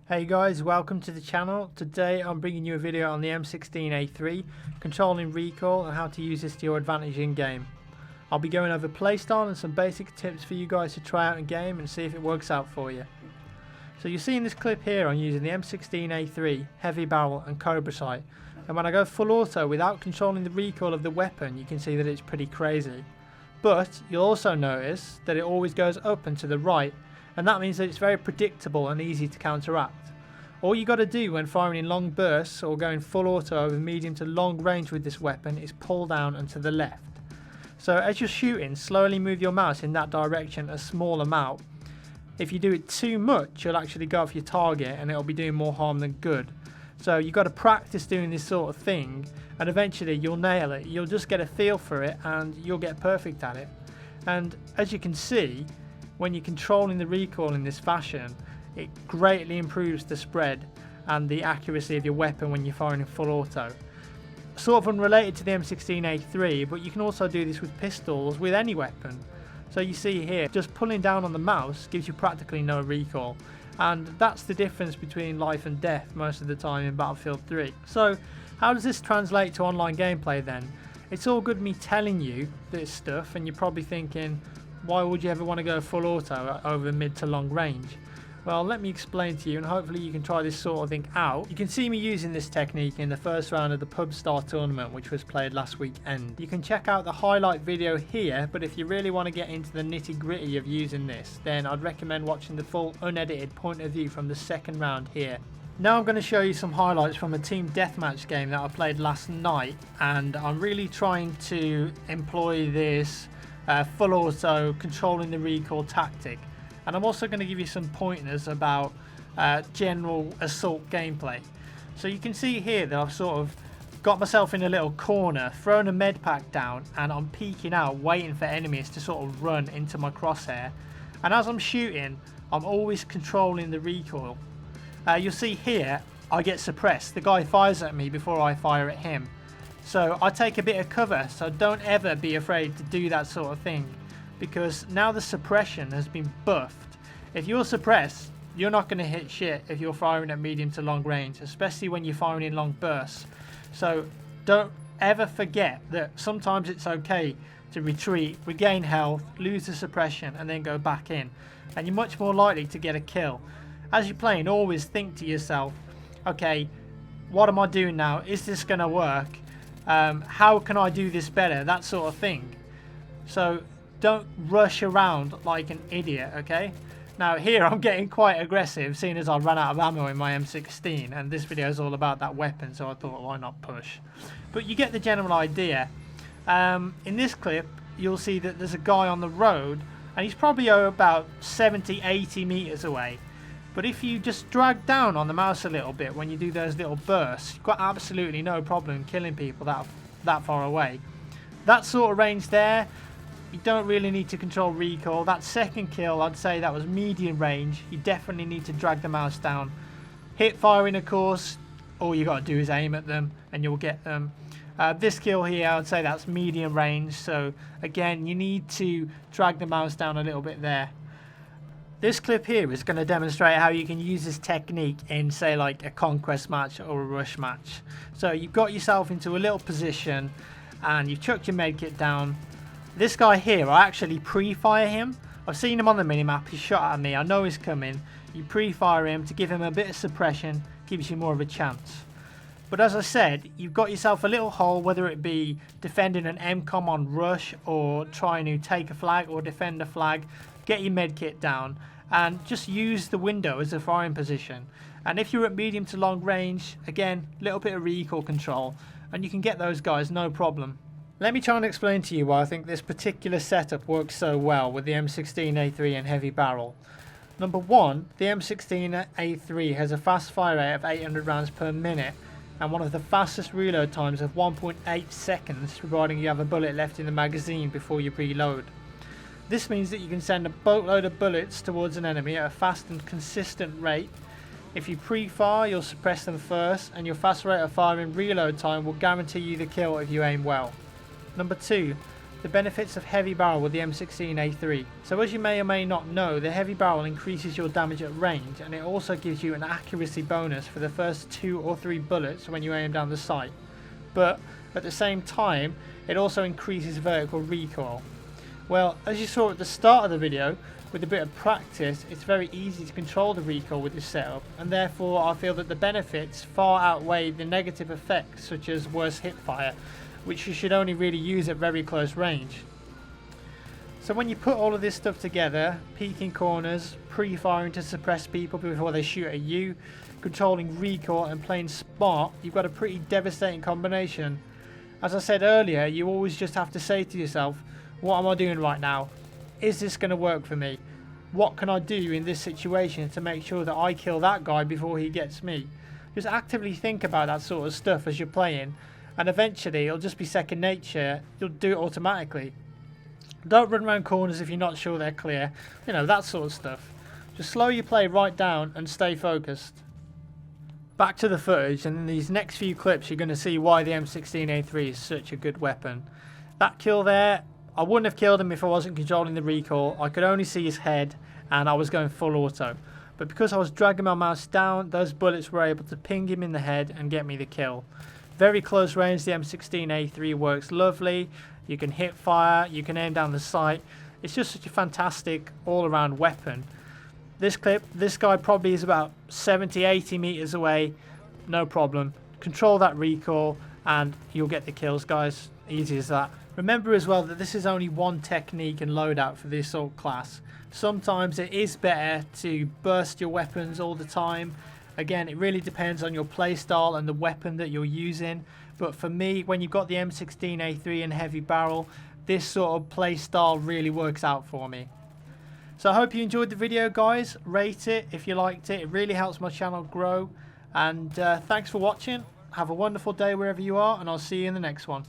Hey guys, welcome to the channel. Today I'm bringing you a video on the M16A3, controlling recoil and how to use this to your advantage in game. I'll be going over playstyle and some basic tips for you guys to try out in game and see if it works out for you. So you see in this clip here I'm using the M16A3, heavy barrel and cobra sight, and when I go full auto without controlling the recoil of the weapon you can see that it's pretty crazy. But you'll also notice that it always goes up and to the right, and that means that it's very predictable and easy to counteract. All you got to do when firing in long bursts or going full auto over medium to long range with this weapon is pull down and to the left. So as you're shooting, slowly move your mouse in that direction a small amount. If you do it too much, you'll actually go off your target and it'll be doing more harm than good. So you've got to practice doing this sort of thing, and eventually you'll nail it. You'll just get a feel for it and you'll get perfect at it. And as you can see, when you're controlling the recoil in this fashion, it greatly improves the spread and the accuracy of your weapon when you're firing in full auto. Sort of unrelated to the M16A3, but you can also do this with pistols with any weapon. So you see here, just pulling down on the mouse gives you practically no recoil, and that's the difference between life and death most of the time in Battlefield 3. So how does this translate to online gameplay then? It's all good me telling you this stuff and you're probably thinking, why would you ever want to go full auto over mid to long range? Well, let me explain to you and hopefully you can try this sort of thing out. You can see me using this technique in the first round of the Pub Star tournament, which was played last weekend. You can check out the highlight video here, but if you really want to get into the nitty gritty of using this, then I'd recommend watching the full unedited point of view from the second round here. Now I'm going to show you some highlights from a team deathmatch game that I played last night, and I'm really trying to employ this full auto controlling the recoil tactic, and I'm also going to give you some pointers about general assault gameplay. So you can see here that I've sort of got myself in a little corner, thrown a med pack down, and I'm peeking out waiting for enemies to sort of run into my crosshair, and as I'm shooting I'm always controlling the recoil. You'll see here I get suppressed. The guy fires at me before I fire at him. So I take a bit of cover, so don't ever be afraid to do that sort of thing, because now the suppression has been buffed. If you're suppressed, you're not going to hit shit if you're firing at medium to long range, especially when you're firing in long bursts. So don't ever forget that sometimes it's okay to retreat, regain health, lose the suppression and then go back in, and you're much more likely to get a kill. As you're playing, always think to yourself, okay, what am I doing now? Is this going to work? How can I do this better? That sort of thing. So don't rush around like an idiot, okay? Now here I'm getting quite aggressive, seeing as I ran out of ammo in my M16, and this video is all about that weapon, so I thought, why not push? But you get the general idea. In this clip you'll see that there's a guy on the road and he's probably about 70-80 meters away. But if you just drag down on the mouse a little bit when you do those little bursts, you've got absolutely no problem killing people that far away. That sort of range there, you don't really need to control recoil. That second kill, I'd say that was medium range. You definitely need to drag the mouse down. Hip firing, of course, all you got to do is aim at them and you'll get them. This kill here, I would say that's medium range. So again, you need to drag the mouse down a little bit there. This clip here is going to demonstrate how you can use this technique in, say, like a conquest match or a rush match. So you've got yourself into a little position and you've chucked your medkit down. This guy here, I actually pre-fire him. I've seen him on the minimap, he's shot at me, I know he's coming. You pre-fire him to give him a bit of suppression, gives you more of a chance. But as I said, you've got yourself a little hole, whether it be defending an MCOM on rush or trying to take a flag or defend a flag. Get your medkit down and just use the window as a firing position. And if you're at medium to long range, again, a little bit of recoil control and you can get those guys no problem. Let me try and explain to you why I think this particular setup works so well with the M16A3 and heavy barrel. Number one, the M16A3 has a fast fire rate of 800 rounds per minute and one of the fastest reload times of 1.8 seconds, providing you have a bullet left in the magazine before you reload. This means that you can send a boatload of bullets towards an enemy at a fast and consistent rate. If you pre-fire, you'll suppress them first, and your fast rate of firing reload time will guarantee you the kill if you aim well. Number two, the benefits of heavy barrel with the M16A3. So as you may or may not know, the heavy barrel increases your damage at range, and it also gives you an accuracy bonus for the first 2 or 3 bullets when you aim down the sight. But at the same time, it also increases vertical recoil. Well, as you saw at the start of the video, with a bit of practice, it's very easy to control the recoil with this setup, and therefore I feel that the benefits far outweigh the negative effects, such as worse hipfire, which you should only really use at very close range. So when you put all of this stuff together, peeking corners, pre-firing to suppress people before they shoot at you, controlling recoil and playing smart, you've got a pretty devastating combination. As I said earlier, you always just have to say to yourself, what am I doing right now? Is this going to work for me? What can I do in this situation to make sure that I kill that guy before he gets me? Just actively think about that sort of stuff as you're playing, and eventually it'll just be second nature. You'll do it automatically. Don't run around corners if you're not sure they're clear. You know, that sort of stuff. Just slow your play right down and stay focused. Back to the footage, and in these next few clips you're going to see why the M16A3 is such a good weapon. That kill there, I wouldn't have killed him if I wasn't controlling the recoil. I could only see his head and I was going full auto. But because I was dragging my mouse down, those bullets were able to ping him in the head and get me the kill. Very close range, the M16A3 works lovely. You can hip fire, you can aim down the sight. It's just such a fantastic all-around weapon. This clip, this guy probably is about 70-80 meters away. No problem. Control that recoil and you'll get the kills, guys. Easy as that. Remember as well that this is only one technique and loadout for the assault class. Sometimes it is better to burst your weapons all the time. Again, it really depends on your playstyle and the weapon that you're using. But for me, when you've got the M16A3 and heavy barrel, this sort of playstyle really works out for me. So I hope you enjoyed the video, guys. Rate it if you liked it. It really helps my channel grow. And thanks for watching. Have a wonderful day wherever you are, and I'll see you in the next one.